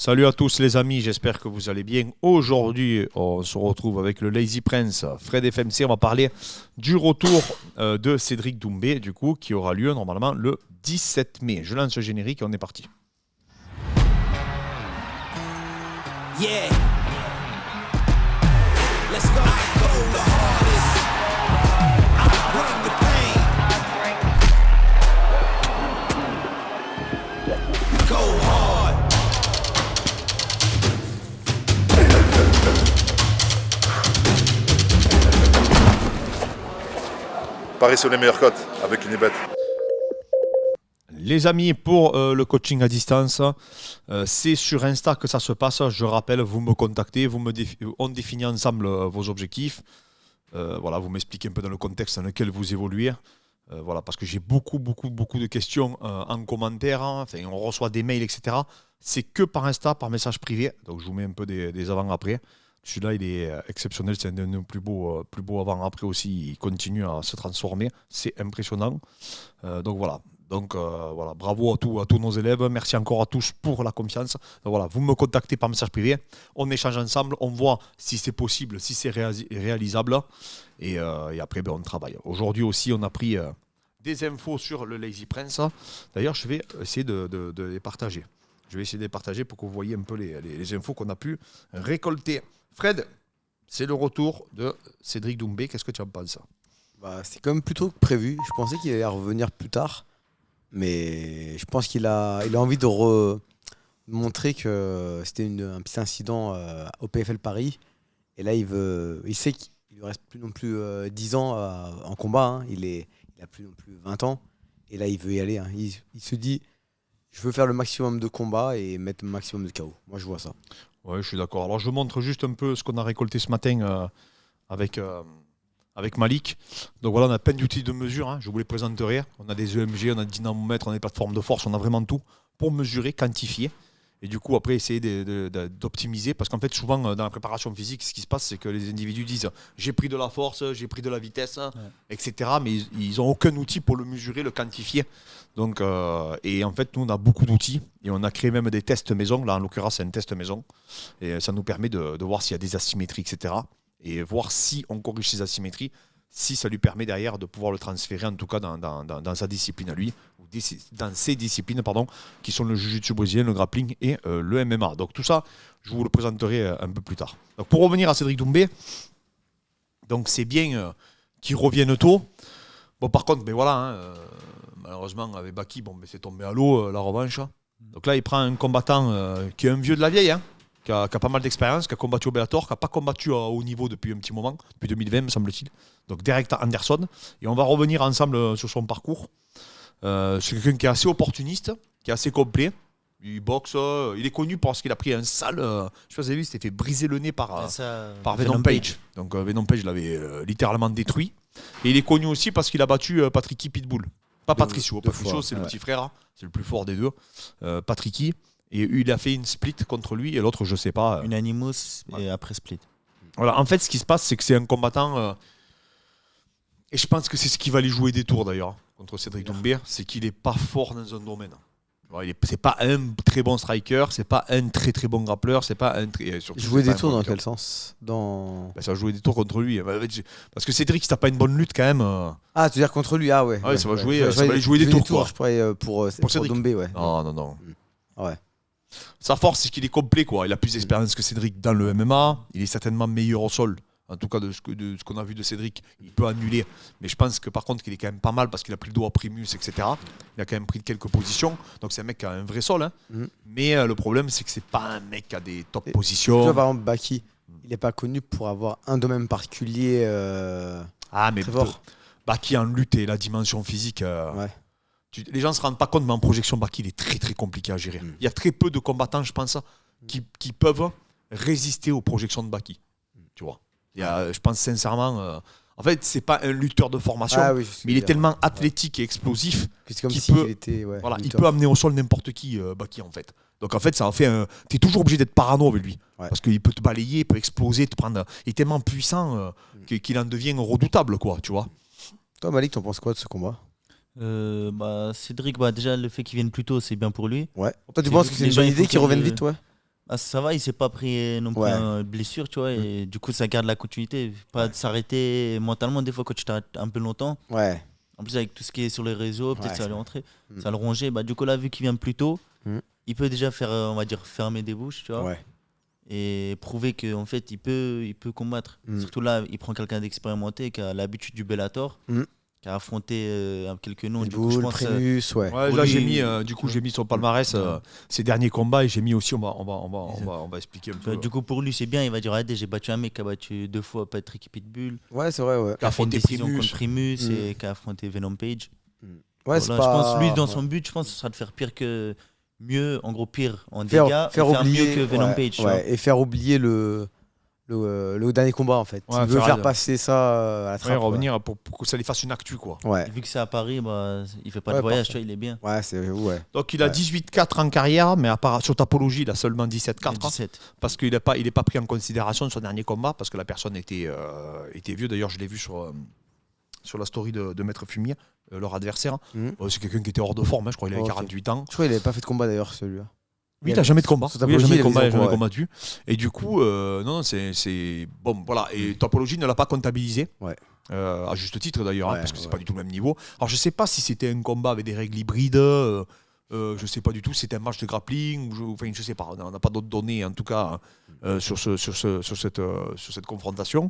Salut à tous les amis, j'espère que vous allez bien. Aujourd'hui, on se retrouve avec le Lazy Prince, Fred FMC. On va parler du retour de Cédric Doumbé, du coup, qui aura lieu normalement le 17 mai. Je lance le générique et on est parti. Yeah. Let's go. Go the hardest. I bring the pain. Go hard. Paris sur les meilleures cotes avec une bête. Les amis, pour le coaching à distance, c'est sur Insta que ça se passe. Je rappelle, vous me contactez, on définit ensemble vos objectifs. Voilà, vous m'expliquez un peu dans le contexte dans lequel vous évoluez. Voilà, parce que j'ai beaucoup de questions en commentaire. Enfin, on reçoit des mails, etc. C'est que par Insta, par message privé. Donc, je vous mets un peu des avant-après. Celui-là, il est exceptionnel. C'est un de nos plus beaux avant-après aussi. Il continue à se transformer. C'est impressionnant. Donc, voilà. Donc voilà, bravo à tous nos élèves. Merci encore à tous pour la confiance. Donc, voilà, vous me contactez par message privé. On échange ensemble. On voit si c'est possible, si c'est réalisable. Et après, on travaille. Aujourd'hui aussi, on a pris des infos sur le Lazy Prince. D'ailleurs, je vais essayer de les partager. Je vais essayer de les partager pour que vous voyez un peu les infos qu'on a pu récolter. Fred, c'est le retour de Cédric Doumbé. Qu'est-ce que tu en penses ? C'est quand même plutôt que prévu. Je pensais qu'il allait revenir plus tard. Mais je pense qu'il a envie de montrer que c'était un petit incident au PFL Paris. Et là, il sait qu'il lui reste plus non plus 10 ans en combat. Hein. Il a plus non plus 20 ans. Et là, il veut y aller. Hein. Il se dit, je veux faire le maximum de combats et mettre le maximum de KO. Moi, je vois ça. Oui, je suis d'accord. Alors, je montre juste un peu ce qu'on a récolté ce matin avec Malik. Donc voilà, on a plein d'outils de mesure, hein. Je vous les présenterai. On a des EMG, on a des dynamomètres, on a des plateformes de force, on a vraiment tout pour mesurer, quantifier. Et du coup, après, essayer d'optimiser. Parce qu'en fait, souvent, dans la préparation physique, ce qui se passe, c'est que les individus disent « j'ai pris de la force, j'ai pris de la vitesse, etc. » Mais ils n'ont aucun outil pour le mesurer, le quantifier. Donc, et en fait, nous, on a beaucoup d'outils. Et on a créé même des tests maison. Là, en l'occurrence, c'est un test maison. Et ça nous permet de voir s'il y a des asymétries, etc. Et voir si on corrige ces asymétries, si ça lui permet derrière de pouvoir le transférer, en tout cas dans sa discipline à lui, ou dans ses disciplines, qui sont le jiu-jitsu brésilien, le grappling et le MMA. Donc tout ça, je vous le présenterai un peu plus tard. Donc, pour revenir à Cédric Doumbé, donc c'est bien qu'il revienne tôt. Bon, par contre, malheureusement, avec Baki, c'est tombé à l'eau, la revanche. Donc là, il prend un combattant qui est un vieux de la vieille, hein. Qui a pas mal d'expérience, qui a combattu au Bellator, qui n'a pas combattu à haut niveau depuis un petit moment, depuis 2020 me semble-t-il. Donc direct à Anderson. Et on va revenir ensemble sur son parcours. C'est quelqu'un qui est assez opportuniste, qui est assez complet. Il boxe, il est connu parce qu'il a pris un sale... je ne sais pas si vous avez vu, il s'était fait briser le nez par Venom Page. Donc Venom Page l'avait littéralement détruit. Et il est connu aussi parce qu'il a battu Patricky Pitbull. Pas Patricio. Patricio, c'est le petit frère, c'est le plus fort des deux. Patricky. Et il a fait une split contre lui et l'autre, je sais pas. Une Animus et après split. Voilà, en fait, ce qui se passe, c'est que c'est un combattant. Et je pense que c'est ce qui va aller jouer des tours d'ailleurs contre Cédric Doumbé, c'est qu'il n'est pas fort dans un domaine. C'est pas un très bon striker, c'est pas un très très bon grappleur, c'est pas un très. Jouer des tours dans quel sens ça va jouer des tours contre lui. Parce que Cédric, si t'as pas une bonne lutte quand même. Ah, tu veux dire contre lui, ah ouais. Ouais, ça va aller jouer des tours. Je pourrais pour Doumbé, ouais. Non. Ouais. Sa force, c'est qu'il est complet, quoi. Il a plus d'expérience que Cédric dans le MMA. Il est certainement meilleur au sol. En tout cas, de ce qu'on a vu de Cédric, il peut annuler. Mais je pense que par contre, qu'il est quand même pas mal parce qu'il a pris le dos à Primus, etc. Il a quand même pris quelques positions. Donc c'est un mec qui a un vrai sol. Hein. Mais le problème, c'est que c'est pas un mec qui a des top positions. Tu vois, par exemple, Baki, il n'est pas connu pour avoir un domaine particulier. Mais très fort. Baki en lutte et la dimension physique. Ouais. Les gens ne se rendent pas compte, mais en projection, Baki, il est très très compliqué à gérer. Il y a très peu de combattants, je pense, qui peuvent résister aux projections de Baki. Tu vois. Je pense sincèrement. En fait, c'est pas un lutteur de formation, mais il est tellement athlétique et explosif qu'il peut amener au sol n'importe qui, Baki, en fait. Donc en fait, ça en fait t'es toujours obligé d'être parano avec lui. Ouais. Parce qu'il peut te balayer, il peut exploser, te prendre. Il est tellement puissant qu'il en devient redoutable, quoi, tu vois. Toi, Malik, t'en penses quoi de ce combat ? Cédric, déjà le fait qu'il vienne plus tôt, c'est bien pour lui. Ouais. Toi, tu penses que c'est une bonne idée qu'il revienne vite, ouais. Ah, ça va, il s'est pas pris non plus Ouais. une blessure, tu vois, et du coup, ça garde la continuité. Pas de s'arrêter mentalement, des fois, quand tu t'arrêtes un peu longtemps. Ouais. En plus, avec tout ce qui est sur les réseaux, peut-être Ouais, ça va lui c'est- rentrer. Mm. Ça va le ronger. Bah, du coup, là, vu qu'il vient plus tôt, Mm. il peut déjà faire, on va dire, fermer des bouches, tu vois, Ouais. et prouver qu'en fait, il peut combattre. Mm. Surtout là, il prend quelqu'un d'expérimenté qui a l'habitude du Bellator, Mm. qui a affronté quelques noms. Red Du coup, je Bull, pense. Primus, ouais. Ouais, Pour là, lui, j'ai mis, du coup, j'ai mis son palmarès ses derniers combats et j'ai mis aussi, on va expliquer un peu. Du coup, pour lui, c'est bien. Il va dire regardez, j'ai battu un mec qui a battu 2 fois Patrick Pitbull, Ouais, c'est vrai, ouais. qui a fait une affronté décision Primus. contre Primus Mm. et qui a affronté Venom Page. Ouais, c'est Voilà, pas... je pense, lui, dans ouais. son but, je pense, ce sera de faire pire que. Mieux, en gros, pire en faire, dégâts, faire et faire oublier, mieux que Venom ouais, Page. tu ouais, vois. et faire oublier le dernier combat en fait. Ouais, Il veut faire faire- passer ça à la Ouais, trappe. revenir pour que ça les fasse une actu, quoi. Ouais, Et vu que c'est à Paris, bah, il fait pas Ouais, de voyage, parfait. tu vois, il est bien. ouais, c'est ouais. Donc il a Ouais. 18-4 en carrière, mais sur Tapologie, il a seulement 17-4. 17. Parce qu'il n'est pas, il est pas pris en considération de son dernier combat, parce que la personne était vieux. D'ailleurs, je l'ai vu sur la story de Maître Fumier, leur adversaire. Mhm. C'est quelqu'un qui était hors de forme, hein, je crois qu'il avait Ok. 48 ans. Je crois qu'il avait pas fait de combat d'ailleurs celui-là. Oui, il n'a jamais de combat. Sur Oui, il a Tapologie, jamais de il combat, avait il a jamais zéro, ouais. combattu. Et du coup, non, c'est. Bon, voilà. Et Tapologie ne l'a pas comptabilisé. Ouais. À juste titre d'ailleurs, hein, Ouais, parce que c'est ouais. pas du tout le même niveau. Alors je sais pas si c'était un combat avec des règles hybrides, je sais pas du tout, c'était un match de grappling, enfin je sais pas, on n'a pas d'autres données en tout cas sur cette confrontation.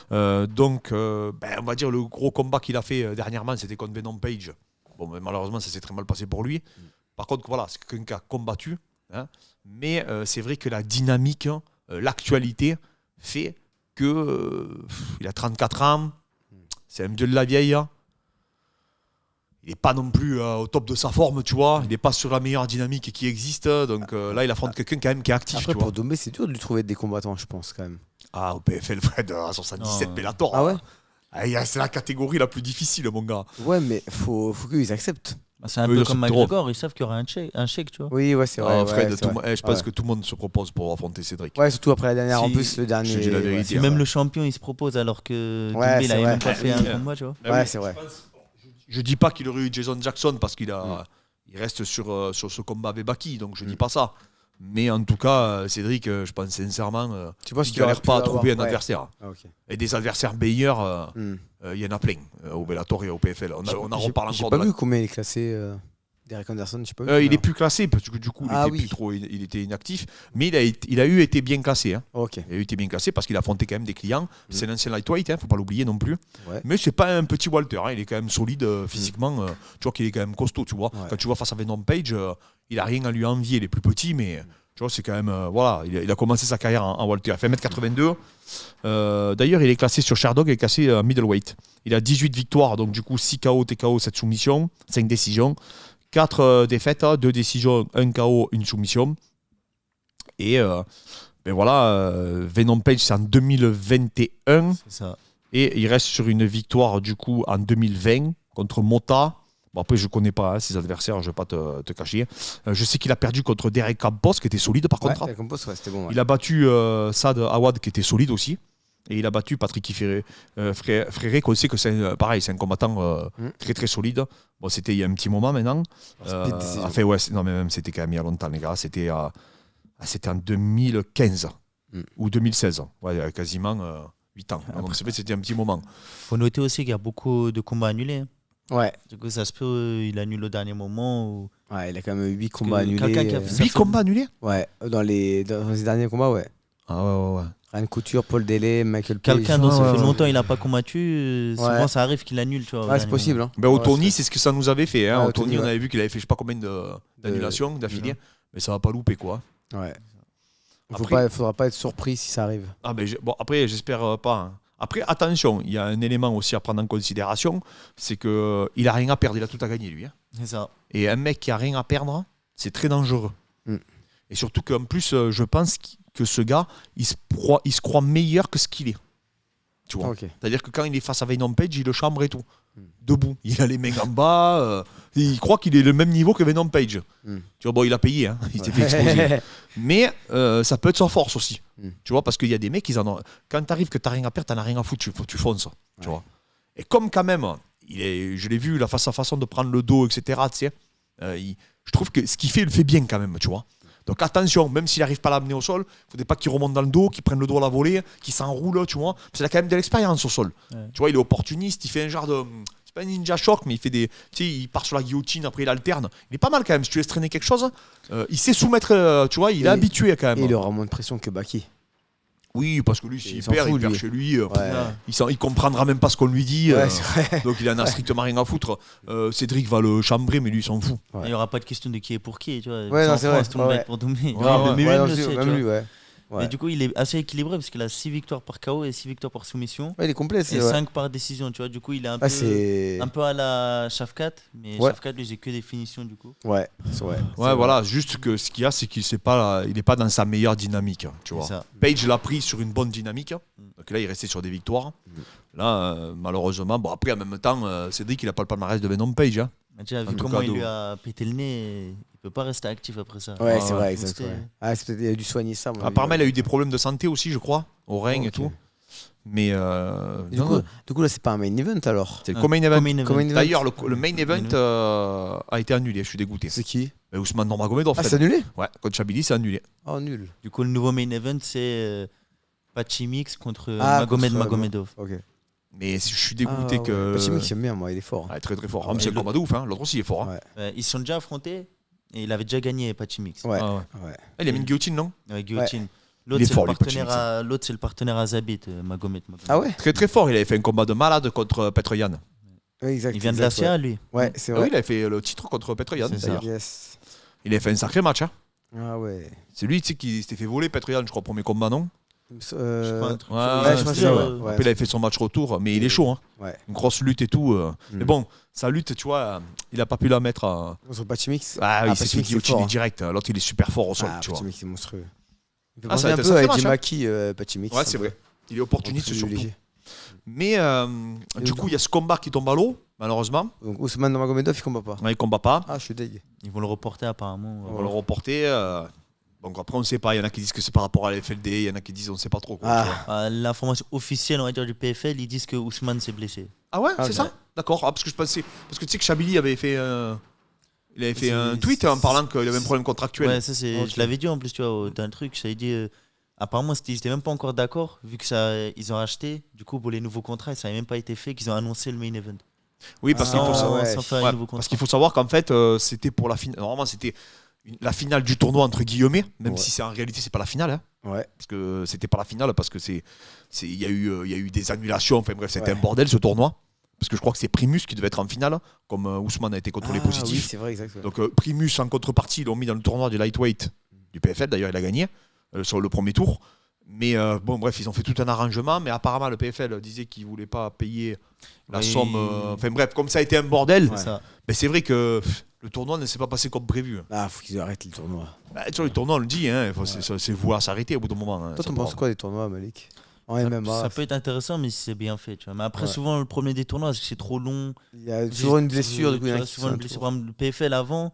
Donc on va dire le gros combat qu'il a fait dernièrement, c'était contre Venom Page. Bon, mais malheureusement ça s'est très mal passé pour lui. Par contre voilà, c'est quelqu'un qui a combattu, hein, mais c'est vrai que la dynamique, l'actualité fait que il a 34 ans. C'est un vieux de la vieille. Il n'est pas non plus au top de sa forme, tu vois. Il n'est pas sur la meilleure dynamique qui existe. Donc là, il affronte quelqu'un quand même qui est actif, Après tu pour vois. Dombé, c'est dur de lui trouver des combattants, je pense quand même. Ah, au PFL, Fred, à 77 Non. Bellator. Ah ouais. C'est la catégorie la plus difficile, mon gars. Ouais, mais faut qu'ils acceptent. Bah, c'est un Oui, peu c'est comme trop. McGregor, ils savent qu'il y aura un chèque, tu vois. Oui, ouais, c'est vrai. Ah, Fred, ouais, c'est vrai. je pense Ouais. que tout le monde se propose pour affronter Cédric. Ouais, surtout après la dernière. En Si- plus, le dernier. je te dis la vérité. ouais, Si Ouais. même le champion il se propose alors que Ouais, Doumbé, il c'est avait vrai. même pas fait Oui. un combat, tu vois. Ouais, c'est vrai. Je dis pas qu'il aurait eu Jason Jackson parce qu'il reste sur ce combat avec Baki, donc je dis pas ça. Mais en tout cas, Cédric, je pense sincèrement Tu penses qu'il qu'il aurait galère pu pas à avoir- trouver un ouais. adversaire. Ah, ok. Et des adversaires meilleurs, Hmm. il y en a plein au Bellator et au PFL. On en reparle J'ai encore. pas de la- vu combien il est classé, Derek Anderson. J'ai pas vu. Il est combien. plus classé parce que du coup, Ah il oui. était plus trop, il était inactif. Mais il a été bien classé. Hein. Ok. Il a été bien classé parce qu'il a affronté quand même des clients. C'est un ancien lightweight, faut pas l'oublier non plus. Ouais. Mais c'est pas un petit Walter. Hein. Il est quand même solide physiquement. Tu vois qu'il est quand même costaud. Tu vois. Ouais. Quand tu vois face à Venom Page, il a rien à lui envier. Il est plus petit, mais tu vois, c'est quand même voilà. Il a commencé sa carrière en Walter. Il fait 1m82. D'ailleurs, il est classé sur Sherdog, il est classé middleweight. Il a 18 victoires, donc du coup 6 KO, TKO, 7 soumissions, 5 décisions. 4 défaites, 2 décisions, 1 KO, 1 soumission. Et ben voilà, Venom Page, c'est en 2021. C'est ça. Et il reste sur une victoire, du coup, en 2020 contre Mota. Bon, après, je ne connais pas ses adversaires, je ne vais pas te cacher. Je sais qu'il a perdu contre Derek Campos, qui était solide par contre. Ouais, Campos, ouais, c'était bon. Ouais. Il a battu Saad Awad, qui était solide aussi. Et il a battu Patrick Fréré, qu'on sait que c'est un combattant très très solide. Bon, c'était il y a un petit moment maintenant. Split decision. Enfin, ouais, non, mais même c'était quand même il y a longtemps, les gars. C'était en 2015 ou 2016. Ouais, il y a quasiment 8 ans. Donc c'était un petit moment. Faut noter aussi qu'il y a beaucoup de combats annulés. hein. Ouais. Du coup, ça se peut, il annule au dernier moment. Ou... Ouais, il a quand même 8 combats que annulés. quelqu'un qui a fait ça- 8 combats annulés. Ouais, dans les derniers combats, ouais. Ah ouais. Ryan Couture, Paul Delay, Michael Page. Quelqu'un dont ça ouais, fait ouais. longtemps il n'a pas combattu, souvent Ouais. ça arrive qu'il annule. Tu vois, au Ouais, c'est dernier possible. moment. Hein. Ben, au Ouais, Tony, c'est ce que ça nous avait fait. Hein. Ouais, Au au Tony, Tony, on ouais. avait vu qu'il avait fait je sais pas combien d'annulations d'affilée. Mais ça va pas louper, quoi. Ouais. Après- Faudra pas être surpris si ça arrive. Ah ben, bon, après, j'espère pas. Hein. Après, attention, il y a un élément aussi à prendre en considération, c'est qu'il a rien à perdre, il a tout à gagner, lui. Hein. C'est ça. Et un mec qui a rien à perdre, c'est très dangereux. Mm. Et surtout qu'en plus, je pense que ce gars, il se croit meilleur que ce qu'il est. Tu vois. Ok. C'est-à-dire que quand il est face à Venom Page, il le chambre et tout. Debout. Il a les mains en bas. Il croit qu'il est le même niveau que Venom Page. Mm. Tu vois, bon, il a payé. Hein. Il s'est fait exploser. Mais ça peut être sa force aussi. Tu vois, parce qu'il y a des mecs, ils en ont... quand tu arrives que tu n'as rien à perdre, tu n'as rien à foutre, tu fonces. Tu vois. Et comme quand même, je l'ai vu, sa façon de prendre le dos, etc., tu sais, je trouve que ce qu'il fait, il le fait bien quand même, tu vois. Donc attention, même s'il n'arrive pas à l'amener au sol, il ne faudrait pas qu'il remonte dans le dos, qu'il prenne le dos à la volée, qu'il s'enroule, tu vois. Parce qu'il a quand même de l'expérience au sol. Ouais. Tu vois, il est opportuniste, il fait un genre de... C'est pas un ninja shock, mais il fait des... Tu sais, il part sur la guillotine, après il alterne. Il est pas mal quand même, si tu laisses traîner quelque chose. Il sait soumettre, tu vois, il est habitué quand même. Et il aura moins de pression que Baki. Oui, parce que lui, s'il s'en perd, fout, il perd lui. chez lui. Ouais. Il comprendra même pas ce qu'on lui dit. Ouais, c'est vrai. Donc il en a strictement rien à foutre. Cédric va le chambrer, mais lui, il s'en fout. Ouais. Il n'y aura pas de question de qui est pour qui, tu vois. Ouais, C'est non, en c'est vrai. France, tout le monde va Ouais. être pour Doumé. Ouais, Mais Ouais, lui non, le c'est- sait, tu même vois. lui, ouais. Mais du coup, il est assez équilibré parce qu'il a 6 victoires par KO et 6 victoires par soumission. Ouais, il est complet, Et c'est vrai. 5 par décision, tu vois. Du coup, il est Ah, c'est. un peu à la Shafkat. Mais Ouais. Shafkat, lui, j'ai que des finitions, du coup. Ouais, c'est vrai. Ouais, voilà, juste que ce qu'il y a, c'est qu'il n'est pas dans sa meilleure dynamique. Tu vois. C'est ça. Page l'a pris sur une bonne dynamique. Donc là, il restait sur des victoires. Là, malheureusement, bon, après, en même temps, Cédric, il n'a pas le palmarès de Venom Page. Hein. Mais tu as En vu tout comment cas, il de- lui a pété le nez. Il peut pas rester actif après ça. Ouais, Ouais, c'est ouais. vrai, C'était- exactement. Ah, c'est peut-être il a dû soigner ça. à mon avis, Apparemment, il ouais. a eu des problèmes de santé aussi, je crois, au rein et Ok. tout. Mais Et non, non, du coup, là, c'est pas un main event alors. c'est le co-main event. Comme Comme event. D'ailleurs, le main event a été annulé, je suis dégoûté. C'est qui? Mais Ousmane Nurmagomedov, Ah, fait. c'est annulé? Ouais, contre Chabili, c'est annulé. Oh, nul. Du coup, le nouveau main event, c'est Pachimix contre Ah, Magomed contre- Magomedov. Ok. Mais je suis dégoûté Ah, que. ouais. Pachimik, j'aime bien, moi, il est fort. Ouais, très très fort. Ah, Ah, mais c'est et le combat de ouf, hein. L'autre aussi il est fort. Hein. Ouais. Ils se sont déjà affrontés et il avait déjà gagné Pachimix. Ouais. Ah, ouais. Ouais. Ah, il a mis une guillotine, non Guillotine. Il L'autre, est c'est fort, le lui, partenaire Pachimix, à... L'autre, c'est le partenaire à Zabit, Magomed. Ah ouais? Très très fort. Il avait fait un combat de malade contre Petroyan. Ouais, exact. Il vient de exact, l'ACA, lui. Ouais, c'est Ah oui, vrai. il avait fait le titre contre Petroyan C'est ça. d'ailleurs. Yes. Il avait fait un sacré match. Hein. Ah ouais. C'est lui tu sais, qui s'était fait voler Petroyan, je crois, au premier combat, non Je sais pas, un truc. Ouais, ouais, je crois que c'est ça, ouais. Après, il avait fait son match retour, mais il est chaud. Hein. Ouais. Une grosse lutte et tout. Mm. Mais bon, sa lutte, tu vois, il a pas pu la mettre à. Sur Pachimix. Ah, il s'est fait Pachimix, c'est guillotiner fort. direct. L'autre, il est super fort au sol, Ah, tu vois. Pachimix, c'est monstrueux. Il fait Ah, ça penser va un être un peu sacré à match, hein. Jimaki, Pachimix. Ouais, c'est vrai. Il est opportuniste surtout. Léger. Mais du coup, il y a ce combat qui tombe à l'eau, malheureusement. Donc Ousmane Nurmagomedov, il combat pas. Ouais, il combat pas. Ah, je suis deg. Ils vont le reporter, apparemment. On va le reporter. Donc après, on ne sait pas. Il y en a qui disent que c'est par rapport à la FLD. Il y en a qui disent on ne sait pas trop. Quoi, Ah. tu vois. L'information officielle, on va dire, du PFL, ils disent que Ousmane s'est blessé. Ah ouais, Ah, c'est ok. ça. D'accord. Ah, parce que je pensais. Parce que tu sais que Chabili avait fait. Il avait fait C'est- un tweet en parlant qu'il avait un problème contractuel. Ouais, ça, c'est... Ok. Je l'avais dit en plus, tu vois, dans le truc. J'avais dit. Apparemment, ils n'étaient même pas encore d'accord, vu que ça, ils ont acheté. Du coup, pour les nouveaux contrats, ça n'avait même pas été fait, qu'ils ont annoncé le main event. Oui, parce Ah, qu'il faut sans, savoir. ouais. sans faire Ouais, un nouveau contrat. parce qu'il faut savoir qu'en fait, c'était pour la finale. Normalement, c'était la finale du tournoi entre guillemets, même Ouais. si c'est en réalité c'est pas la finale. Hein. Ouais. Parce que c'était pas la finale parce que il y a eu des annulations. Enfin bref, c'était Ouais. un bordel ce tournoi. Parce que je crois que c'est Primus qui devait être en finale, comme Ousmane a été contrôlé Ah, oui, positif. c'est vrai, exact. Ouais. Donc Primus en contrepartie, ils l'ont mis dans le tournoi du lightweight du PFL. D'ailleurs, il a gagné sur le premier tour. Mais bon, bref, ils ont fait tout un arrangement. Mais apparemment, le PFL disait qu'il voulait pas payer la Oui. somme. Enfin bref, comme ça a été un bordel, C'est ça. mais c'est vrai que le tournoi ne s'est pas passé comme prévu. Ah, faut qu'ils arrêtent les tournois. Bah, tu vois, le tournoi, on le dit, hein, c'est voué à s'arrêter au bout d'un moment. hein, Toi, ça t'en part. penses quoi des tournois, Malik? En Ça, MMA, ça peut être intéressant, mais si c'est bien fait. Tu vois. Mais après, Ouais. souvent, le problème des tournois, c'est que c'est trop long. il y a toujours une blessure, du coup, il y en a Tu vois, qui souvent sont une blessure. Par exemple, le PFL avant,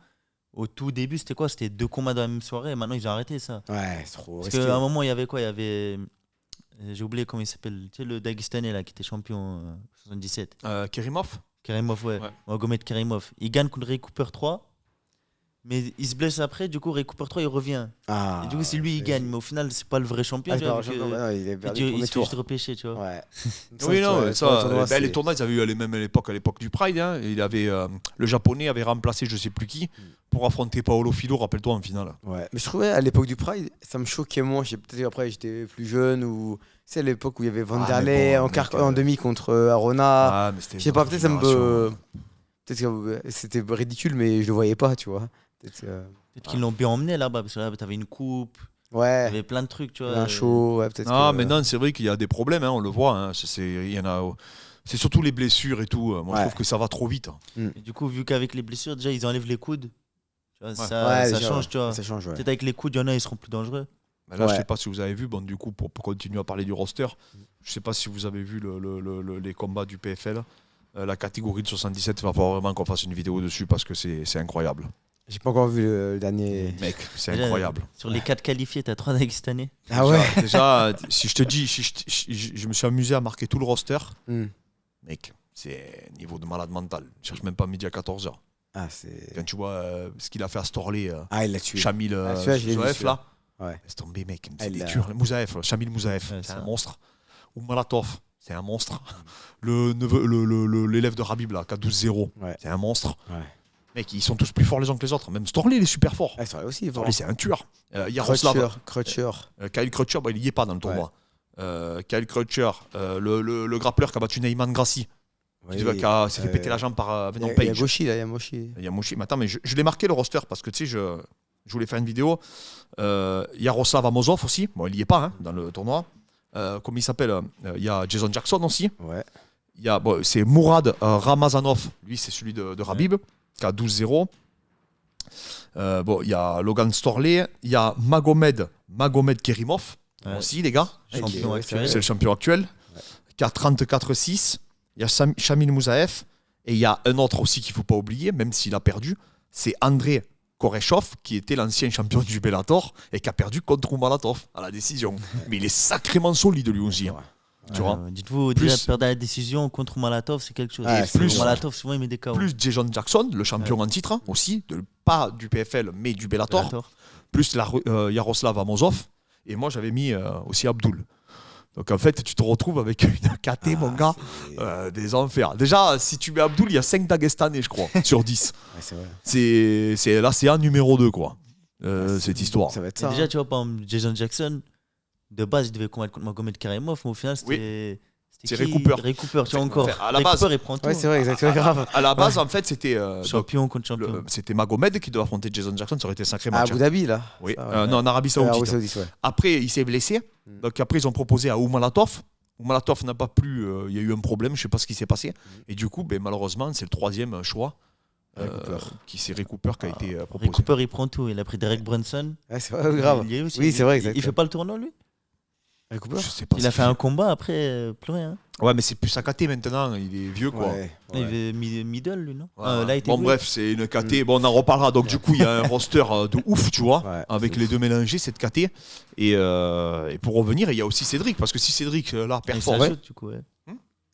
au tout début, c'était quoi? C'était 2 combats dans la même soirée. Et maintenant, ils ont arrêté ça. Ouais, c'est trop Parce risqué. qu'à un moment, il y avait quoi? Il y avait. J'ai oublié comment il s'appelle. Tu sais, le Dagestanais là, qui était champion 77. Kerimov Karimov, ouais. Ouais. Magomed Karimov. Il gagne contre Ray Cooper 3. Mais il se blesse après. Du coup, Ray Cooper 3, il revient. Ah, Et du coup, c'est lui, il gagne. Mais au final, c'est pas le vrai champion. Ah, tu c'est vois, pas vu champion, que- bah non, il est perdu il au il premier se fait juste tour. repêcher, tu vois. Ouais. Oui, non, ouais, ça, le tournoi, les c'est- tournois, ils avaient eu même à l'époque du Pride. Hein, il avait, le Japonais avait remplacé je sais plus qui pour affronter Paolo Filo, rappelle-toi, en finale. Ouais, mais je trouvais à l'époque du Pride, ça me choquait moins. Peut-être qu'après j'étais plus jeune ou c'est à l'époque où il y avait Van Ah, der mais Leyen bon, en, mec, en demi contre Arona. Ah, mais c'était Je sais une pas, autre peut-être ça me génération. peut-être que c'était ridicule, mais je le voyais pas, tu vois. Peut-être, Peut-être qu'ils l'ont bien emmené là-bas. Parce que là, t'avais une coupe. Il y ouais, avait plein de trucs, tu vois. un show, ouais, peut-être. Ah, que- maintenant, c'est vrai qu'il y a des problèmes, hein, on le voit. Hein, il y en a. C'est surtout les blessures et tout. Moi, je Ouais. trouve que ça va trop vite. Et du coup, vu qu'avec les blessures, déjà, ils enlèvent les coudes. Tu vois, Ouais. ça, Ouais, ça déjà, change, ouais. tu vois. Ça change, ouais. Peut-être avec les coudes, il y en a, ils seront plus dangereux. Mais là, je Ouais. sais pas si vous avez vu, bon, du coup, pour continuer à parler du roster, je sais pas si vous avez vu les combats du PFL. La catégorie de 77, il va falloir vraiment qu'on fasse une vidéo dessus parce que c'est incroyable. J'ai pas encore vu le dernier. Mec, c'est Déjà, incroyable. Sur les 4 qualifiés, t'as 3 Dagestanais. Ah ouais. Déjà, si je te dis, je me suis amusé à marquer tout le roster, Hmm. mec, c'est niveau de malade mental. Je cherche même pas midi à 14h. Ah, c'est. Quand tu vois ce qu'il a fait à Storley, Ah, il l'a tué. Chamil celui-là, je l'ai vu, Mouzaef, celui-là. là. Ouais. Laisse tomber, mec. Ah, C'est il des a- tueurs. Mouzaef, Chamil Mouzaef, Ouais, c'est ça. un monstre. Ou Malatov, c'est un monstre. L'élève de Rabib, là, qui a 12-0, Ouais. c'est un monstre. Ouais. Mec, ils sont tous plus forts les uns que les autres. Même Storley, il est super fort. Ah, ça va aussi. Storley, c'est un tueur. Yaroslav, Crutcher. Kyle Crutcher, il y est pas dans le tournoi. Kyle Crutcher, le grappleur qui a battu Neyman Grassi, qui s'est fait péter la jambe par Venom Il y a Page. Goshi, là, il y a Moshi. Yamoshi. Mais attends, mais je l'ai marqué le roster parce que tu sais, je voulais faire une vidéo. Yaroslav Amosov aussi, bon, il y est pas dans le tournoi. Comment il s'appelle Il y a Jason Jackson aussi. Ouais. C'est Mourad Ramazanov, lui c'est celui de Rabib, qui a 12-0. Il y a Logan Storley, il y a Magomed Kerimov aussi, les gars. Champion Ouais, actuel. C'est le champion actuel, qui a 34-6. Il y a Chamil Mouzaef, et il y a un autre aussi qu'il ne faut pas oublier, même s'il a perdu, c'est André Koreshov, qui était l'ancien champion du Bellator et qui a perdu contre Oumalatov à la décision. Mais il est sacrément solide lui aussi. Hein. Tu vois Dites-vous, Plus- déjà perdre la décision contre Malatov, c'est quelque chose. Ah, Et c'est plus bon. Malatov, souvent, il met des KO. Plus Jason Jackson, le champion en titre aussi, pas du PFL mais du Bellator, Bellator. plus Yaroslav Amosov, et moi j'avais mis aussi Abdul. Donc en fait tu te retrouves avec une KT mon gars, des enfers. Déjà si tu mets Abdul, il y a 5 Dagestanais je crois, sur 10. Ouais, c'est vrai. C'est l'ACA numéro 2 quoi, cette histoire. Ça va être Mais ça. déjà, hein. tu vois, par exemple, Jason Jackson, de base, il devait combattre contre Magomed Karimov, mais au final, c'était. C'est qui Ray Cooper. Ray Cooper, tu vois, encore. à la Ray base- Cooper, il prend tout. Ouais, c'est vrai, exactement. Grave. À la base en fait c'était Champion contre champion. c'était Magomed qui devait affronter Jason Jackson, ça aurait été un sacré À match. Abu Dhabi, là. Oui. Ça, ouais. Non, en Arabie Ah, Saoudite. Arabie Saoudite, ouais. Après, il s'est blessé. Donc après, ils ont proposé à Oumalatov. Oumalatov n'a pas pu. Il y a eu un problème, je ne sais pas ce qui s'est passé. Et du coup, malheureusement, c'est le troisième choix. Ray Cooper. Qui c'est Ray Cooper qui a été Ray proposé. Cooper, il prend tout. Il a pris Derek Brunson. Ouais, c'est vrai, grave. Il y a aussi- Oui, c'est vrai, Il exactement. fait pas le tournoi, lui. Ray Cooper. Je sais pas Il ce a fait qu'il un combat, après, plus rien. Ouais, mais c'est plus sa KT maintenant. Il est vieux, quoi. Ouais, Il ouais. avait middle, lui, non Voilà. Là, il était Bon, bleu. bref, c'est une KT. Bon, on en reparlera. Donc, du coup, il y a un roster de ouf, tu vois, Ouais, avec c'est les ouf. deux mélangés, cette KT. Et pour revenir, il y a aussi Cédric. Parce que si Cédric, là, Et ça performe. ajoute, du coup, ouais.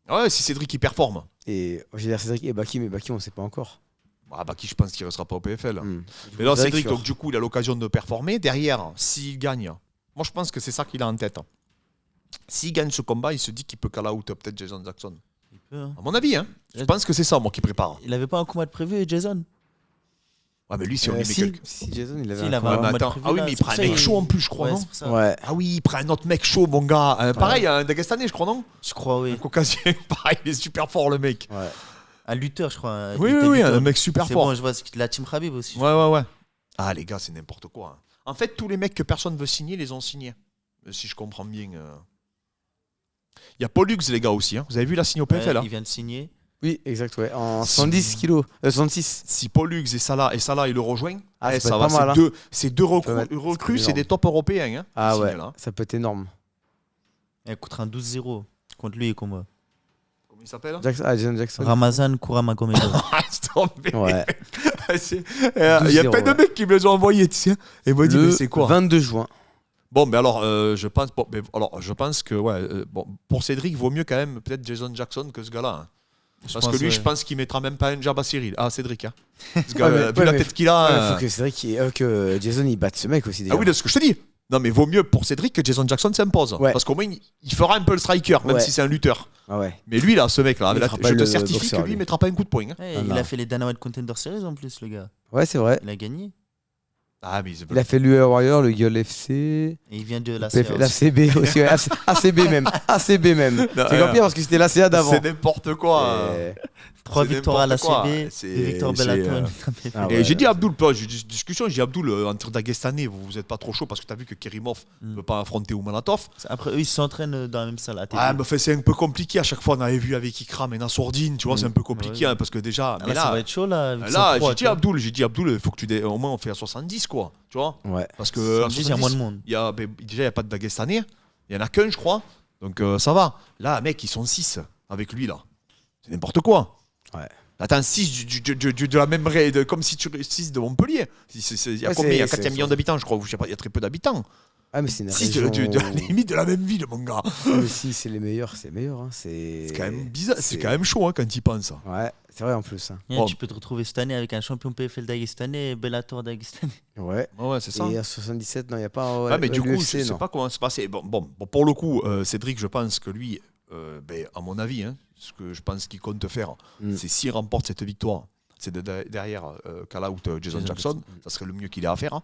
Ouais, si Cédric, il performe. Et j'ai dire Cédric et Baki, mais Baki, on sait pas encore. Baki, je pense qu'il ne restera pas au PFL. Mais là, Cédric, Cédric, sûr. donc, du coup, il a l'occasion de performer. Derrière, s'il gagne, moi, je pense que c'est ça qu'il a en tête. S'il gagne ce combat, il se dit qu'il peut call out peut-être Jason Jackson. Il peut, hein. À mon avis, hein. Je pense que c'est ça, moi, qui prépare. Il avait pas un combat de prévu, Jason. Ouais, mais lui, si on lui met Si, quelque. si, Jason, il avait Si, un il avait combat. Ouais, mais un mode attends. prévu, Ah oui, là, mais il c'est prend un pour ça, mec chaud en plus, je crois, Ouais, non c'est pour ça. Ouais. Ah oui, il prend un autre mec chaud, mon gars. Pareil, un Dagestanais, je crois, non Je crois, oui. Un Caucasien, pareil, il est super fort, le mec. Ouais. Un lutteur, je crois. Oui, Il était oui, lutteur. un mec super C'est fort. bon, je vois la team Khabib aussi. Ouais. Ah, les gars, c'est n'importe quoi. En fait, tous les mecs que personne veut signer, les ont signés. Si je comprends bien. Il y a Pollux, les gars, aussi. Hein. Vous avez vu la signe au Ouais, PFL hein. il vient de signer. Oui, exact, ouais. En 70 kilos. 66. Si Pollux et Salah il le rejoint, Ah, ça peut ça être va. pas mal, C'est hein. ces deux peut être- recrues, c'est c'est des top européens. Hein, Ah signés, ouais, là. ça peut être énorme. Il coûte un 12-0 contre lui et contre moi. Comment il s'appelle Jason Jackson. Ramazan Kouramagomedov. Ah, stop, mais- Ouais. Il y a 12-0, plein de ouais. mecs qui me les ont envoyés, tu sais. Et moi, dit, mais Le c'est quoi 22 juin. Bon, mais alors, je pense que, pour Cédric, vaut mieux quand même peut-être Jason Jackson que ce gars-là. Hein. Parce que lui, je pense qu'il mettra même pas un jab à Cyril. Ah, Cédric. Hein. Ce gars, Ouais, mais- vu ouais, la mais- tête qu'il a. Il faut que Cédric, que Jason il batte ce mec aussi déjà. Ah oui, c'est ce que je te dis. Non, mais vaut mieux pour Cédric que Jason Jackson s'impose. Ouais. Parce qu'au moins, il fera un peu le striker, même Ouais. si c'est un lutteur. Ah ouais. Mais lui, là, ce mec-là, Il avec fera je pas te le certifie boxeur, que lui, lui. il mettra pas un coup de poing. Hein. Ouais, Ah, il non. a fait les Dana White Contender Series en plus, le gars. Ouais, c'est vrai. Il a gagné. Ah, mais Il a fait l'UE Warrior, le Gueule FC. Et il vient de la L'ACB aussi. Ouais, ACB même. ACB même. Non, C'est encore pire parce que c'était l'ACA d'avant. c'est n'importe quoi. Et- 3 c'est victoires à la n'importe quoi. CB, C'est- 2 victoires c'est, Bellator. Ah Et ouais. j'ai dit à Abdul, j'ai eu une discussion, j'ai dit Abdul, entre Dagestanais, vous êtes pas trop chaud parce que tu as vu que Kerimov ne veut pas affronter Oumanatov. Après, eux, ils s'entraînent dans la même salle à TV. Ah, mais enfin, c'est un peu compliqué. À chaque fois, on avait vu avec Ikram et Nassourdine, tu vois, c'est un peu compliqué Ouais. hein, parce que déjà. Ah, mais là, ça va là, être chaud, là. vu qu'ils sont là trois, tu vois. j'ai dit Abdul, il faut que tu au moins on fait à 70, quoi. Tu vois Ouais. Parce que. à 70, il y a moins de 70, monde. déjà, il n'y a pas de Dagestanais. Il y en a qu'un, je crois. Donc, ça va. Là, mec, ils sont 6 avec lui, là. C'est n'importe quoi. Ouais. Attends, 6 de la même comme si tu 6 de Montpellier. Il y a Ouais, combien Il y a c'est- 4 millions d'habitants, je crois. Je sais pas, il y a très peu d'habitants. Ah, mais c'est une Si, région... limite de la même ville, mon gars. Mais si c'est les meilleurs, c'est meilleur. Hein. C'est quand même bizarre, c'est quand même chaud quand il pense. Ouais, c'est vrai en plus. Hein. Yeah, tu peux te retrouver cette année avec un champion PFL dagestanais, Bellator dagestanais. Ouais. Ouais, c'est ça. Et à 77, non, il n'y a pas. Ouais, mais du coup, l'UFC, je sais non. pas comment c'est passé. Bon, pour le coup, Cédric, je pense que lui, à mon avis, ce que je pense qu'il compte faire, c'est s'il remporte cette victoire, c'est derrière call out Jason Jackson, ça serait le mieux qu'il ait à faire.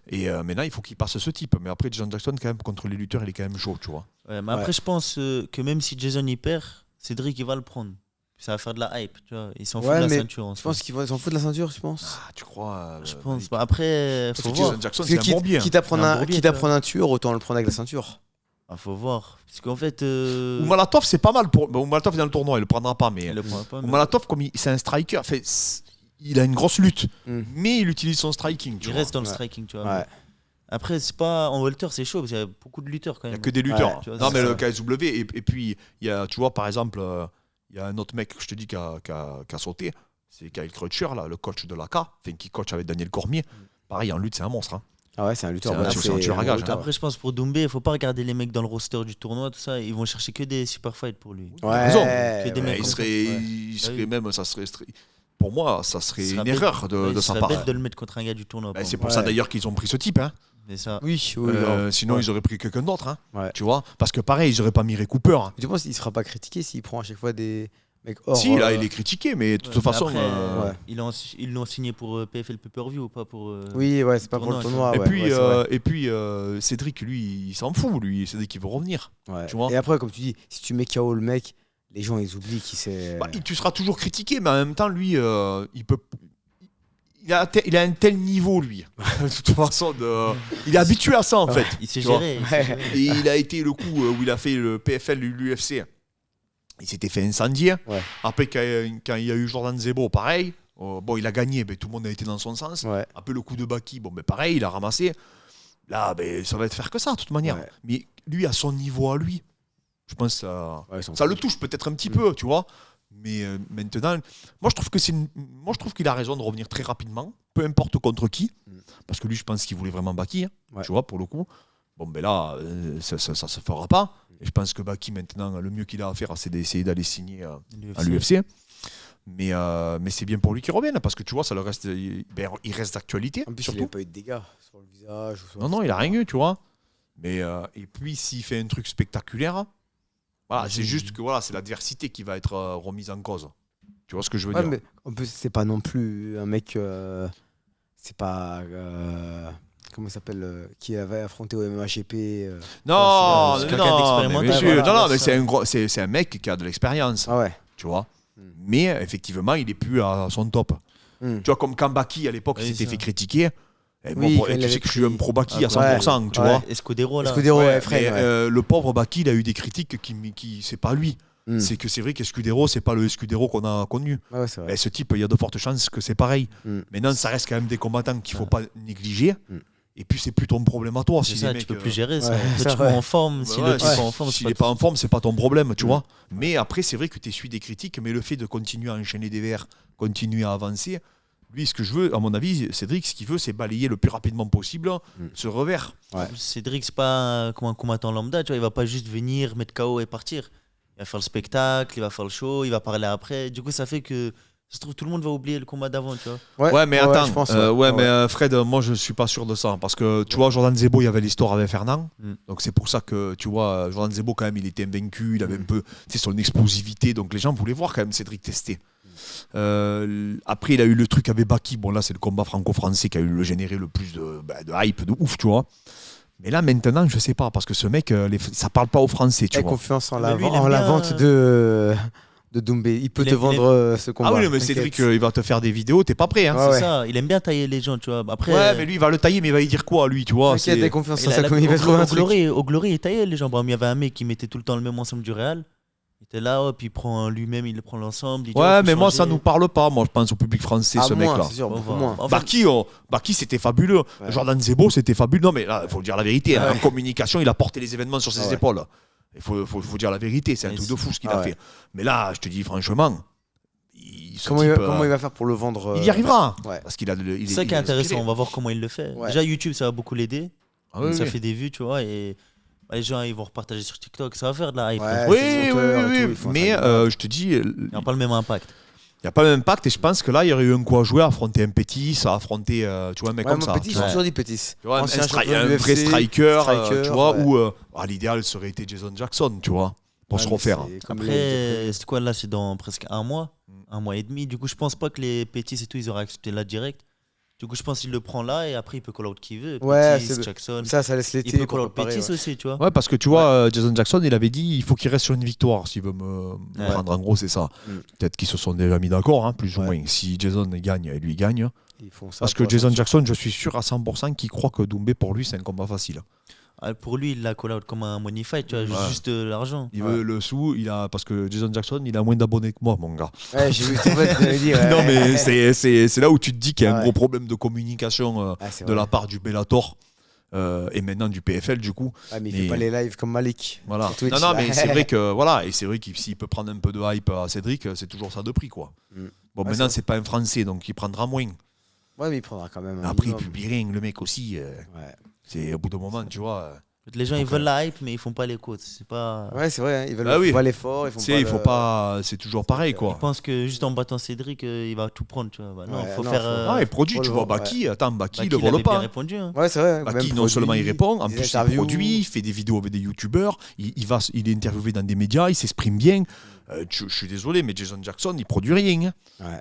Et maintenant, il faut qu'il passe ce type. Mais après, Jason Jackson, quand même, contre les lutteurs, il est quand même chaud, tu vois. Ouais, mais après, je pense que même si Jason y perd, Cédric, il va le prendre. Ça va faire de la hype, tu vois. Il s'en fout de la ceinture. Je pense qu'ils s'en foutent de la ceinture, je pense. Ah, tu crois Je pense. Bah, après, faut voir. Jason Jackson, c'est un bourbier. Quitte à prendre un tueur, autant le prendre avec la ceinture. Ah, faut voir. Parce qu'en fait. Oumalatov, c'est pas mal. Oumalatov est dans le tournoi, il le prendra pas. Mais Oumalatov, comme c'est un striker, il a une grosse lutte. Mais il utilise son striking. Il reste dans le striking, tu vois. Ouais. Après, c'est pas en welter, c'est chaud, parce qu'il y a beaucoup de lutteurs quand même. Il n'y a que des lutteurs. Ouais, non, mais le KSW, et puis, il y a, tu vois, par exemple, il y a un autre mec que je te dis qui a sauté, c'est Kyle Crutcher, là, le coach de l'AK, qui coach avec Daniel Cormier. Pareil, en lutte, c'est un monstre. Hein. Ah ouais, c'est un lutteur. C'est un tueur à gage. Après, je pense pour Doumbé, il faut pas regarder les mecs dans le roster du tournoi, tout ça. Ils vont chercher que des super fights pour lui. Ouais. Que des mecs il serait même, ça serait. Pour moi, ça serait une erreur de sa part. C'est bête de le mettre contre un gars du tournoi. C'est pour ça d'ailleurs qu'ils ont pris ce type. Hein. Ça. Oui, sinon, ils auraient pris quelqu'un d'autre. Hein. Tu vois, parce que pareil, ils n'auraient pas mis Ray Cooper. Hein. Tu penses qu'il ne sera pas critiqué s'il prend à chaque fois des mecs hors. Si, là, il est critiqué, mais de toute façon. Après, ils l'ont signé pour PFL Pay-Per-View ou pas pour. Oui, ouais, c'est pas pour le tournoi. Et puis, Cédric, lui, il s'en fout. Lui, Cédric, il veut revenir. Ouais. Tu vois. Et après, comme tu dis, si tu mets KO le mec, les gens, ils oublient qui c'est. Tu seras toujours critiqué, mais en même temps, lui, il peut. Il a un tel niveau, lui. De toute façon, il est habitué à ça, en fait. Il s'est géré. Et il a été le coup où il a fait le PFL, l'UFC. Il s'était fait incendier. Ouais. Après, quand il y a eu Jordan Zebo, pareil. Bon, il a gagné, mais tout le monde a été dans son sens. Ouais. Après, le coup de Baki, pareil, il a ramassé. Là, ça va être faire que ça, de toute manière. Ouais. Mais lui, à son niveau à lui, je pense que ça le touche peut-être un petit peu, tu vois. Mais maintenant, moi je trouve qu'il a raison de revenir très rapidement, peu importe contre qui, parce que lui je pense qu'il voulait vraiment Baki, tu vois, pour le coup. Bon ben là, ça se fera pas. Et je pense que Baki maintenant, le mieux qu'il a à faire, c'est d'essayer d'aller signer à l'UFC. Mais c'est bien pour lui qu'il revienne, parce que tu vois, ça le reste, il reste d'actualité. En plus, surtout. il n'a pas eu de dégâts sur le visage. Non, il a rien eu, tu vois. Mais et puis s'il fait un truc spectaculaire. Voilà, c'est juste que c'est l'adversité qui va être remise en cause. Tu vois ce que je veux dire? Mais en plus, c'est pas non plus un mec. C'est pas. Comment il s'appelle qui avait affronté au MHGP. Non, mais c'est un mec qui a de l'expérience. Ah ouais. Tu vois? Mais effectivement, il est plus à son top. Tu vois, comme Kambaki à l'époque, il s'était fait critiquer. Et tu sais que je suis un pro Baki à 100%, tu vois. Escudero, là. Le pauvre Baki, il a eu des critiques qui c'est pas lui. C'est que c'est vrai qu'Escudero, c'est pas le Escudero qu'on a connu. Et ce type, il y a de fortes chances que c'est pareil. Maintenant, ça reste quand même des combattants qu'il faut pas négliger. Et puis, c'est plus ton problème à toi. C'est ça, tu peux plus gérer ça. Tu es en forme. Si l'autre n'est pas en forme, s'il n'est pas en forme, c'est pas ton problème, tu vois. Mais après, c'est vrai que tu essuies des critiques, mais le fait de continuer à enchaîner des verres, continuer à avancer. Lui, ce que je veux, à mon avis, Cédric, ce qu'il veut, c'est balayer le plus rapidement possible ce revers. Ouais. Cédric, c'est pas comme un combattant lambda, tu vois, il va pas juste venir, mettre KO et partir. Il va faire le spectacle, il va faire le show, il va parler après. Du coup, ça fait que, je trouve, tout le monde va oublier le combat d'avant, tu vois. Ouais, mais attends, je pense, mais Fred, moi, je suis pas sûr de ça. Parce que, tu vois, Jordan Zebo, il y avait l'histoire avec Fernand. Donc, c'est pour ça que, tu vois, Jordan Zebo, quand même, il était invaincu, il avait un peu, son explosivité. Donc, les gens voulaient voir quand même Cédric tester. Après il a eu le truc avec Baki, bon là c'est le combat franco-français qui a eu généré le plus de hype de ouf, tu vois. Mais là maintenant je sais pas, parce que ce mec ça parle pas au français, tu vois. Confiance en la vente de Doumbé, il peut te vendre ce combat. Ah oui, mais Cédric il va te faire des vidéos, t'es pas prêt hein. C'est ça, il aime bien tailler les gens, tu vois. Après, ouais, mais lui il va le tailler, mais il va y dire quoi lui, tu vois. T'inquiète, t'as confiance en ça, comme il va trouver un truc. Au Glory il taillait les gens. Il y avait un mec qui mettait tout le temps le même ensemble du Real. Il était là, puis il prend lui-même, il le prend l'ensemble. Mais moi, ça nous parle pas. Moi, je pense au public français, ce mec-là. C'est sûr, beaucoup moins. Baki, c'était fabuleux. Ouais. Jordan Zebo, c'était fabuleux. Non, mais là, il faut dire la vérité. En communication, il a porté les événements sur ses épaules. Il faut dire la vérité. C'est un truc de fou ce qu'il a fait. Mais là, je te dis franchement. Comment il va faire pour le vendre Il y arrivera. Ouais. Parce qu'il a. C'est ça qui est intéressant. On va voir comment il le fait. Ouais. Déjà, YouTube, ça va beaucoup l'aider. Ah oui, Ça oui. fait des vues, tu vois, et les gens ils vont repartager sur TikTok, ça va faire de la hype. Ouais, Oui, c'est oui, monteur et oui, tout, oui, ils font un mais truc de malade. je te dis, il Il n'y a pas le même impact. n'y a pas le même impact et je pense que là, il y aurait eu un coup à jouer à affronter un Pétis, à affronter tu vois, un mec Ouais, comme mon ça. Petit, tu j'ai vois. toujours dit Pétis. Tu vois, un Ancien champion un de vrai l'UFC, striker, striker, tu vois, ouais. ou l'idéal ça aurait été Jason Jackson, tu vois, pour Ouais, se mais refaire. c'est comme Après, les- c'est quoi là? C'est dans presque un mois, un mois et demi. Du coup, je pense pas que les Pétis et tout, ils auraient accepté là direct. Du coup, je pense qu'il le prend là et après, il peut call out qui veut. Ouais, Pétis, c'est le- Jackson. Comme ça laisse Il l'été peut pour call out préparer. Pétis Ouais. aussi, tu vois. Ouais, parce que tu vois, Jason Jackson, il avait dit il faut qu'il reste sur une victoire s'il veut me Ouais. prendre. En gros, c'est ça. Mm. Peut-être qu'ils se sont déjà mis d'accord, hein, plus ou Ouais. moins. Si Jason gagne, et lui gagne. Ils font ça Parce pour que Jason la ceinture. Jackson, je suis sûr à 100% qu'il croit que Doumbé, pour lui, c'est un combat facile. Ah, pour lui, il l'a call out comme un money fight, tu vois, Ouais. juste de l'argent. Il Ouais. veut le sou, parce que Jason Jackson, il a moins d'abonnés que moi, mon gars. Ouais, j'ai vu ton pote me dire. Non, ouais. mais c'est là où tu te dis qu'il y a Ah un ouais. gros problème de communication Ah, c'est de vrai. la part du Bellator et maintenant du PFL, du coup. Ouais, mais il Mais- fait pas les lives comme Malik. Voilà. Sur Twitch, Non, non, là. mais c'est vrai que voilà, et c'est vrai qu'il s'il peut prendre un peu de hype à Cédric, c'est toujours ça de prix, quoi. Mm. Bon, Ouais, maintenant, c'est c'est pas un Français, donc il prendra moins. Ouais, mais il prendra quand même un Après, il minimum. publie rien, le mec aussi. Ouais. C'est au bout d'un moment, tu vois. Les gens, Faut ils que- veulent la hype, mais ils font pas les côtes. C'est pas. Ouais, c'est vrai, hein, ils veulent Ah oui. pas l'effort, ils font Tu sais, pas il faut le- pas. C'est toujours pareil, Ils quoi. pensent que juste en battant Cédric, il va tout prendre, tu vois. Bah non, Ouais, faut non, faire. faut- Ah, et produit, faut tu le vois, voir, Baki, attends, Baki, Baki, il le il avait vole bien pas. répondu. Hein. Ouais, c'est vrai. Baki, même non seulement il produit, répond, en des plus il interviews. produit, il fait des vidéos avec des youtubeurs, il est interviewé dans des médias, il s'exprime bien. Je suis désolé, mais Jason Jackson, il produit rien. Hein. Ouais.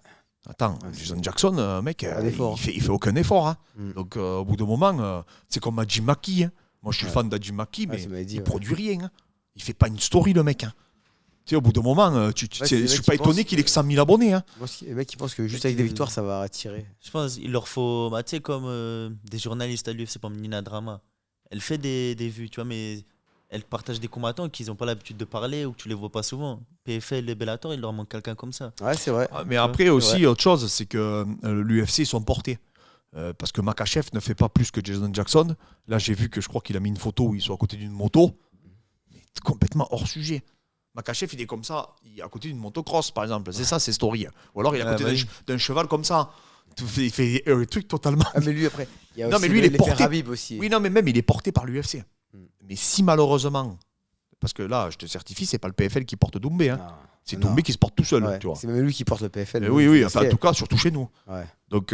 Attends, Ouais, Jason Jackson, mec, Pas d'effort. il fait aucun effort. Hein. Mm. Donc au bout d'un moment, c'est comme Adji Maki. Hein. Moi, je suis Ouais. fan d'Adji Maki, mais tu m'avais dit, il ouais. produit rien. Hein. Il fait pas une story, le mec. Hein. Tu sais, au bout d'un moment, Ouais, c'est je des suis mecs pas qui étonné pensent qu'il ait que 100 000 abonnés. Hein. Moi, les mecs qui pensent que juste Mais avec des que- victoires, ça va attirer. Je pense qu'il leur faut, bah, tu sais, comme des journalistes à l'UFC, comme Nina Drama. Elle fait des vues, tu vois, mais elle partage des combattants qui n'ont pas l'habitude de parler ou que tu les vois pas souvent. PFL et Bellator, il leur manque quelqu'un comme ça. Ouais, c'est vrai. Ah, mais après aussi, autre chose, c'est que l'UFC, ils sont portés. Parce que Makachev ne fait pas plus que Jason Jackson. Là, j'ai vu que je crois qu'il a mis une photo où ils sont à côté d'une moto. Mais complètement hors sujet. Makachev, il est comme ça, il est à côté d'une motocross, par exemple. C'est ça, ses stories. Ou alors, il est à côté oui. d'un cheval comme ça. Il fait un truc totalement. Ah, mais lui, après, il y a Non, aussi mais lui, il est l'effet porté. Habib aussi. Oui, non, mais même, il est porté par l'UFC. Mm. Mais si malheureusement, parce que là, je te certifie, c'est pas le PFL qui porte Doumbé. Hein. Ah. C'est Non. Doumbé qui se porte tout seul. Ouais, Tu vois. c'est même lui qui porte le PFL. Oui, oui, enfin, en Parce tout cas, surtout chez nous. que- ouais. Donc,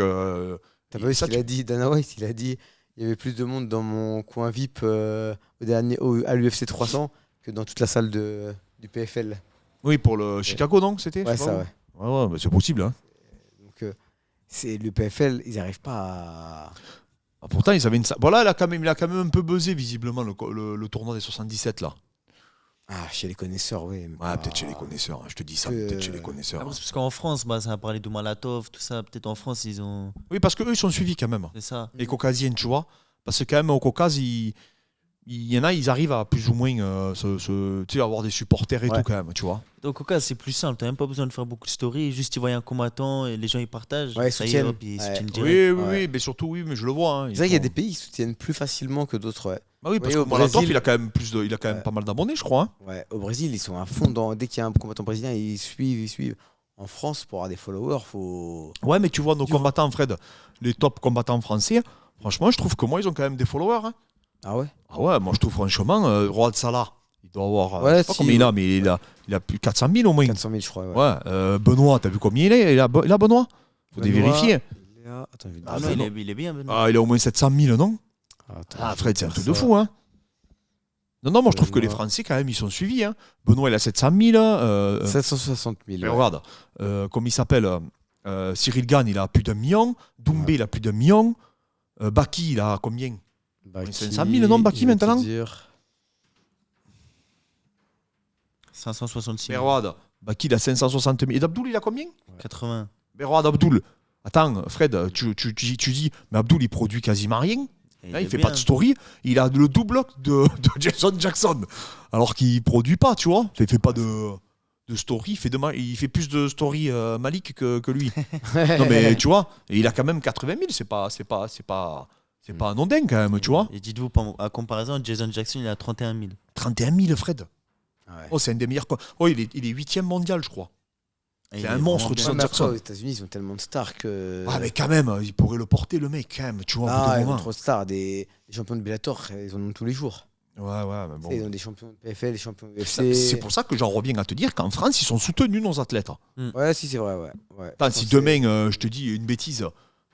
T'as pas vu ce ça, qu'il a dit, Dana White, il a dit il y avait plus de monde dans mon coin VIP à l'UFC 300 que dans toute la salle du PFL. oui, pour le Chicago, non, c'était Ouais, je sais ça, pas ouais. où. Ouais, mais c'est possible. Hein. Donc, c'est le PFL, ils n'arrivent pas à. Ah, pourtant, ils avaient une. Voilà, il a quand même un peu buzzé, visiblement, le tournoi des 77, là. Ah, chez les connaisseurs, oui. mais Ouais, pas- peut-être chez les connaisseurs. Hein, je te dis ça, Que- peut-être chez les connaisseurs. Après, c'est parce qu'en France, bah, ça a parlé de Malatov, tout ça. Peut-être en France, ils ont. Oui, parce qu'eux, ils sont suivis quand même. C'est ça. Les Caucasiens, tu vois. Parce que quand même, au Caucase, il y en a, ils arrivent à plus ou moins tu sais, avoir des supporters et Ouais. tout, quand même, tu vois. Donc, au cas, c'est plus simple. T'as même pas besoin de faire beaucoup de stories. Juste, ils voient un combattant et les gens, ils partagent. Ouais, ils ça y est, soutiennent. hop, ils Ouais. soutiennent Oui, direct. oui, Ouais. oui, mais surtout, oui, mais je le vois. Hein, C'est vrai qu'il y a des pays qui soutiennent plus facilement que d'autres, ouais. Bah oui, parce Oui, que au Molatov, Brésil- il a quand même, il a quand même Ouais. pas mal d'abonnés, je crois. Hein. Ouais, au Brésil, ils sont à fond dans. Dès qu'il y a un combattant brésilien, ils suivent. En France, pour avoir des followers, faut. Ouais, mais tu vois, nos Tu vois. combattants, Fred, les top combattants français, franchement, je trouve que moi, ils ont quand même des followers. Hein. Ah ouais. Ah ouais, moi, je trouve franchement, Road Salah, il doit avoir. Ouais, je sais pas si, combien il a, ouais. mais il a plus de 400 000 au moins. 400 000, je crois. Ouais. Ouais, Benoît, t'as vu combien il est? Il a Benoît? Faut Benoît, vérifier. il est à- Attends, je vais te Ah, dire Ah, ça. il est bien, Benoît. Ah, il a au moins 700 000, non? Attends, Ah, je vais Fred, te c'est un dire truc de ça. fou, hein. Non, moi, je trouve que les Benoît. Français, quand même, ils sont suivis. Hein. Benoît, il a 700 000. 760 000. Mais ouais. regarde, comme il s'appelle, Cyril Gann, il a plus d'1 million. Doumbé, il a plus d'1 million. Baki, il a combien? Baki, 500 000 non, Baki, je vais te maintenant dire. 566 Mais regarde, Baki, il a 560 000. Et Abdoul, il a combien? 80. Mais regarde, Abdoul. Attends, Fred, tu dis, mais Abdoul, il produit quasiment rien. Et Là, il est fait bien. pas de story. Il a le double de Jason Jackson. Alors qu'il produit pas, tu vois. Il fait pas de story. Il fait plus de story Malik que lui. Non, mais tu vois, et il a quand même 80 000. C'est pas anodin quand même, tu vois. Et dites-vous, à comparaison, Jason Jackson, il a 31 000. 31 000, Fred. Ouais. Oh, c'est un des meilleurs. Oh, il est 8e mondial, je crois. Et il C'est est un monstre, vraiment Jason Mais après, Jackson. aux États-Unis, ils ont tellement de stars que. Ah, mais quand même, il pourrait le porter, le mec, quand même. Tu vois, au bout Ah, d'un ils ont moment. trop de stars. Des champions de Bellator, ils en ont tous les jours. Ouais, mais Tu bon. sais, ils ont des champions de PFL, des champions de C'est UFC. pour ça que j'en reviens à te dire qu'en France, ils sont soutenus, nos athlètes. Ouais, si, c'est vrai, ouais. Attends, Je si pense que demain, je te dis une bêtise,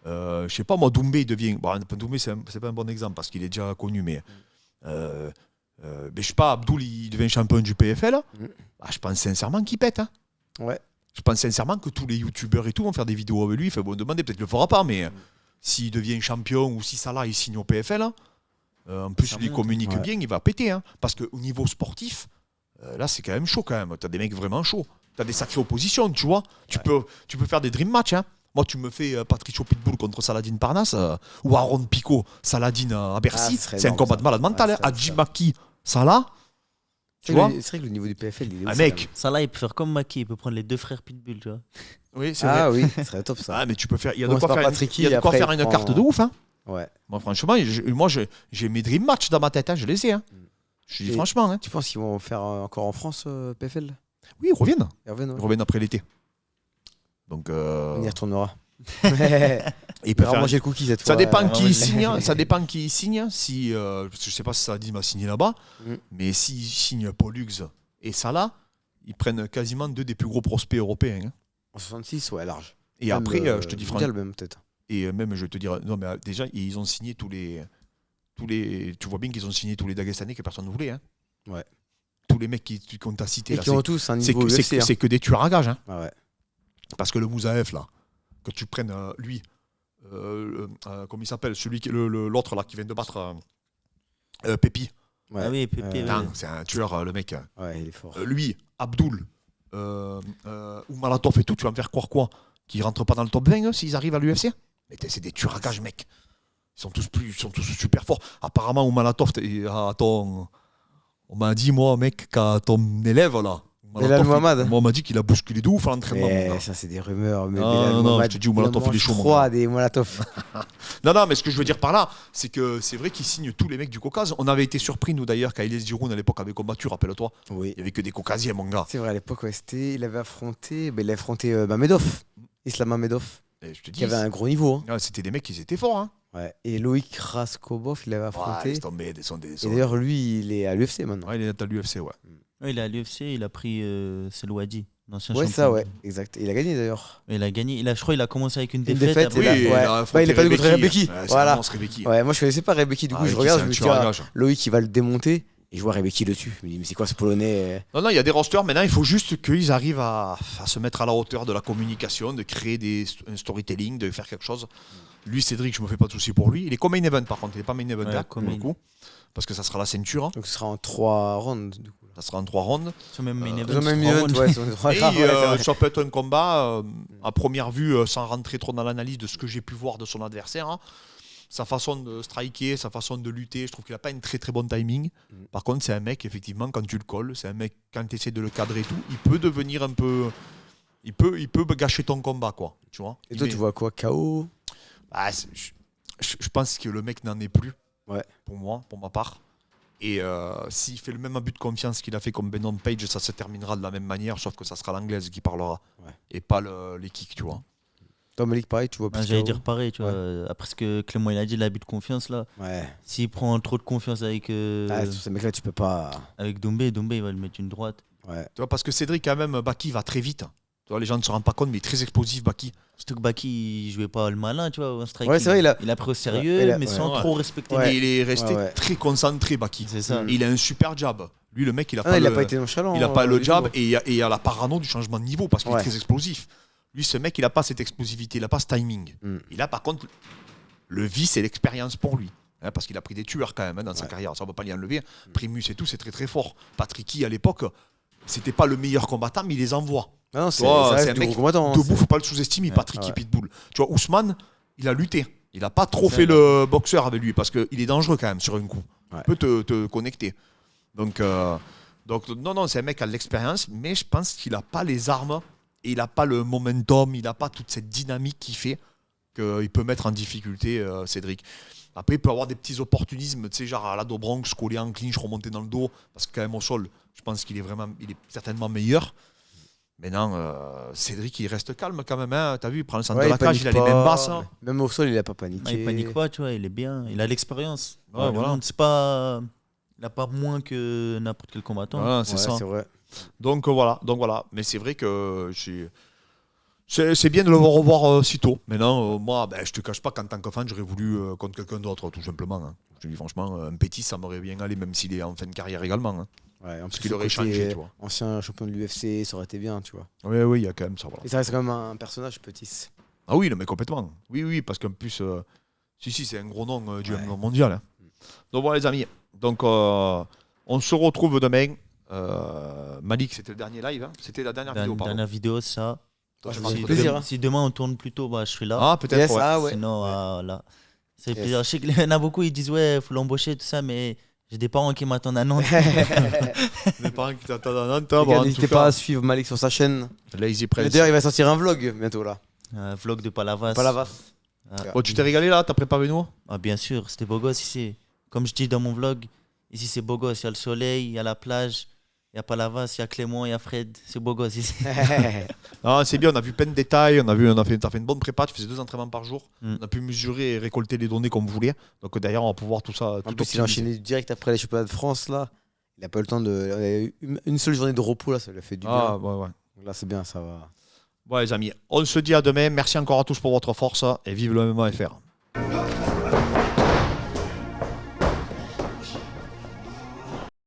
je sais pas, moi, Doumbé devient. Bon, Doumbé, c'est pas un bon exemple parce qu'il est déjà connu, mais. Je sais pas, Abdoul, il devient champion du PFL. Bah, je pense sincèrement qu'il pète. Hein. Ouais. Je pense sincèrement que tous les youtubeurs et tout vont faire des vidéos avec lui. Fait bon, demander, peut-être qu'il le fera pas, mais s'il devient champion ou si Salah il signe au PFL, en plus Ça il monte. communique Ouais. bien, il va péter. Hein. Parce qu'au niveau sportif, là c'est quand même chaud quand même. T'as des mecs vraiment chauds. T'as des sacrées oppositions, tu vois. Tu peux faire des dream matchs. Hein. Moi, tu me fais Patricio Pitbull contre Saladin Parnasse ou Aaron Pico, Saladin à Bercy. ce serait C'est un énorme, combat ça. de malade mental. Ouais, hein. ça, Hadji ça. Maki, Salah, tu vois. C'est vrai que le niveau du PFL, il est Un ouf, mec. Ça là, il peut faire comme Maki, il peut prendre les 2 frères Pitbull, tu vois. Oui, c'est Ah vrai. oui, ce serait top ça. Ah, mais tu peux faire. Il y a de Commence quoi par faire, Patricky, il y a de quoi après, faire il une prend- carte de ouf. Hein. Ouais. Moi, franchement, j'ai mes dream match dans ma tête. Hein, je les ai. Hein. Je dis Et- franchement. Hein. Tu penses qu'ils vont faire encore en France PFL Oui, ils reviennent. Ils reviennent, Ils ouais. reviennent après l'été. Donc, On y retournera. ils Il peuvent va faire- manger le cookie cette Ça fois. dépend ouais, qui ouais. signe. Ça dépend qui signe. Si, parce que je sais pas si Saladin va signer là-bas, mais s'ils signent Pollux et Salah, ils prennent quasiment 2 des plus gros prospects européens. Hein. En 66, ouais, large. Et Même, après, je te dis mondial franchement, même peut-être. et même je te dirais, non mais déjà ils ont signé tous les, tu vois bien qu'ils ont signé tous les Dagestanais que personne ne voulait. Hein. Ouais. Tous les mecs qu'on t'a cités Et là, qui ont tous un c'est niveau que, c'est UFC. que- c'est que des tueurs à gages. Hein. Ah ouais. Parce que le Mouzaef là, que tu prennes lui, comment il s'appelle, celui qui, l'autre là qui vient de battre Pépi. Ouais. Ah oui, Pépé, Ouais. Putain, c'est un tueur le mec. Ouais, il est fort. Lui, Abdoul, ou Malatov et tout, tu vas me faire croire quoi? Qu'ils rentrent pas dans le top 20 s'ils arrivent à l'UFC? Mais c'est des tueurs à gages, mec. Ils sont tous super forts. Apparemment, Malatov, on m'a dit, moi, mec, qu'à ton élève là. Belal Mohamed. Moi, on m'a dit qu'il a bousculé de ouf à l'entraînement. mon Mais gars. ça, c'est des rumeurs. Mais Non, Belal non, Mohamed, je te dis, Oumalatov, il est chaud, mon 3 gars. des Molatov. Non, mais ce que je veux dire par là, c'est que c'est vrai qu'ils signent tous les mecs du Caucase. On avait été surpris, nous d'ailleurs, quand Elias Giroud à l'époque avait combattu, rappelle-toi. Oui. Il n'y avait que des Caucasiens, mon gars. C'est vrai, à l'époque, ouais, il avait affronté, Mamedov. Islam Mamedov. Et je te dis, Qui avait un gros niveau. Hein. c'était des mecs qui étaient forts. Hein. Ouais. Et Loïc Raskobov, il avait Ouais, affronté. laisse tomber, Et d'ailleurs, lui, il est à l'UFC maintenant. Ouais, il est à l'UFC, ouais. Ouais, il est à l'UFC, il a pris Selouadi, l'ancien Ouais, champion. ça, ouais, exact. Et il a gagné d'ailleurs. Et il a gagné, je crois qu'il a commencé avec une Une défaite. défaite, après- et là, Oui, ouais. il a Bah, affronté il est pas contre Rebecki. Ouais, c'est Voilà. un monstre, Rebecki. Ouais, moi je connaissais pas Rebecki, du coup Ah, je Rebecki, regarde, c'est je un me dis, tueur à ah, gages. Loïc il va le démonter, et je vois Rebecki dessus. Je me dis, mais c'est quoi ce polonais Non, il y a des rosters. Maintenant, il faut juste qu'ils arrivent à se mettre à la hauteur de la communication, de créer un storytelling, de faire quelque chose. Lui, Cédric, je me fais pas de soucis pour lui. Il est comme main event, par contre. Il est pas main event, Ouais, hein, comme pour le main. coup. Parce que ça sera la ceinture. Donc ce sera en 3 rounds du coup. Ça sera en 3 rounds. Sur même main Ils event, ont même trois event, rounds. ouais, sur les 3 Et ça peut être un combat, à première vue, sans rentrer trop dans l'analyse de ce que j'ai pu voir de son adversaire. Hein. Sa façon de striker, sa façon de lutter, je trouve qu'il n'a pas un très très bon timing. Par contre, c'est un mec, effectivement, quand tu le colles, c'est un mec, quand tu essaies de le cadrer et tout, il peut devenir un peu. Il peut gâcher ton combat, quoi. Tu vois. Et toi tu vois quoi, KO? Ah, je pense que le mec n'en est plus. Ouais. Pour moi, pour ma part. Et s'il fait le même abus de confiance qu'il a fait comme Brendan Page, ça se terminera de la même manière, sauf que ça sera l'anglaise qui parlera. Ouais. Et pas les kicks, tu vois. Toi Malik pareil, tu vois Ah, plus j'allais KO? dire pareil, tu vois. Après ce que Clément il a dit, l'abus de confiance là. Ouais. S'il prend trop de confiance avec, Ah, sur ces mecs là tu peux pas. avec Doumbé il va lui mettre une droite. Ouais. Tu vois, parce que Cédric, quand même, Baki va très vite. Tu vois, les gens ne se rendent pas compte, mais il est très explosif, Baki. Surtout que Baki il jouait pas le malin, tu vois. Un strike, Ouais, c'est vrai, il a pris au sérieux, Ouais, il a- mais sans ouais. trop respecter. Ouais. Et il est resté Ouais. très concentré, Baki. C'est ça. Mm. Il a un super jab. Lui, le mec, il a Ah, pas il le, a pas été nonchalant. il a pas le du jab tout. et il y a la parano du changement de niveau parce qu'il Ouais. est très explosif. Lui, ce mec, il n'a pas cette explosivité, il n'a pas ce timing. Mm. Il a par contre le vice et l'expérience pour lui. Hein, parce qu'il a pris des tueurs quand même hein, dans sa Ouais. carrière, ça ne va pas l'y enlever. Primus et tout, c'est très très fort. Patricky, à l'époque, c'était pas le meilleur combattant, mais il les envoie. Ah non, Tu vois, ça reste c'est un du mec gros combattant. hein, Debout, c'est- faut pas le sous-estimer, Ouais. Patricky Ouais. Pitbull. Tu vois, Ousmane, il a lutté. Il n'a pas trop C'est fait ça. le boxeur avec lui parce qu'il est dangereux quand même sur un coup. Ouais. Il peut te connecter. Donc non, c'est un mec qui a de l'expérience, mais je pense qu'il n'a pas les armes et il n'a pas le momentum, il n'a pas toute cette dynamique qui fait qu'il peut mettre en difficulté Cédric. Après, il peut avoir des petits opportunismes, tu sais, genre à la Dobronx, coller en clinch, remonter dans le dos, parce que quand même au sol, je pense qu'il est certainement meilleur. Maintenant, Cédric, il reste calme quand même. Hein. T'as vu, il prend le centre Ouais, de la cage, il a les mêmes basses. Hein. Même au sol, il a pas paniqué. Ah, il panique pas, tu vois, il est bien, il a l'expérience. Ouais, Le voilà. monde, c'est pas... Il a pas moins que n'importe quel combattant. Voilà, c'est Ouais, ça. c'est vrai. Donc voilà. Mais c'est vrai que c'est bien de le revoir si tôt. Maintenant, moi, je te cache pas qu'en tant que fan, j'aurais voulu contre quelqu'un d'autre, tout simplement. Hein. Je te dis franchement, un Petit, ça m'aurait bien allé, même s'il est en fin de carrière également. Hein. Ouais, en Parce plus, qu'il le aurait côté changé, tu vois. ancien champion de l'UFC, ça aurait été bien, tu vois. Oui, il y a quand même ça. Voilà. Et ça reste quand même un personnage, Petit. Ah oui, non, mais complètement. Oui, parce qu'en plus, si, c'est un gros nom du Ouais. MMA mondial. Hein. Donc voilà, les amis. Donc, on se retrouve demain. Malik, c'était le dernier live. Hein. C'était la dernière vidéo, pardon. Dernière vidéo, ça. Toi, je Ouais, parle c'est de- plaisir, hein. Si demain on tourne plus tôt, bah, je serai là. Ah, peut-être, Yes, ouais. ah ouais. Sinon, Ouais. là. C'est Yes. plaisir. Je sais qu'il y en a beaucoup, ils disent ouais, faut l'embaucher, tout ça, mais j'ai des parents qui m'attendent à Nantes. Mes parents qui t'attendent à Nantes. Les Bon, gars, en n'hésitez tout pas cas, à suivre Malik sur sa chaîne. Lazy Mais Prince. d'ailleurs, il va sortir un vlog bientôt là. Un vlog de Palavas. Pas la vache. Bon, tu t'es régalé là? T'as préparé nous? Ah, bien sûr, c'était beau gosse ici. Comme je dis dans mon vlog, ici c'est beau gosse. Il y a le soleil, il y a la plage, il y a Palavas, il y a Clément, il y a Fred. C'est beau gosse ici. Ah, c'est bien, on a vu plein de détails. T'as fait une bonne prépa. Tu faisais 2 entraînements par jour. Mm. On a pu mesurer et récolter les données comme vous voulez. Donc derrière, on va pouvoir tout ça. En tout plus, il a optimiser. enchaîné direct après les championnats de France là. Il a pas eu le temps de. Il a eu une seule journée de repos là, ça lui a fait du Ah, bien. ouais. Donc là, c'est bien, ça va. Bon, les amis, on se dit à demain. Merci encore à tous pour votre force et vive le MMA FR.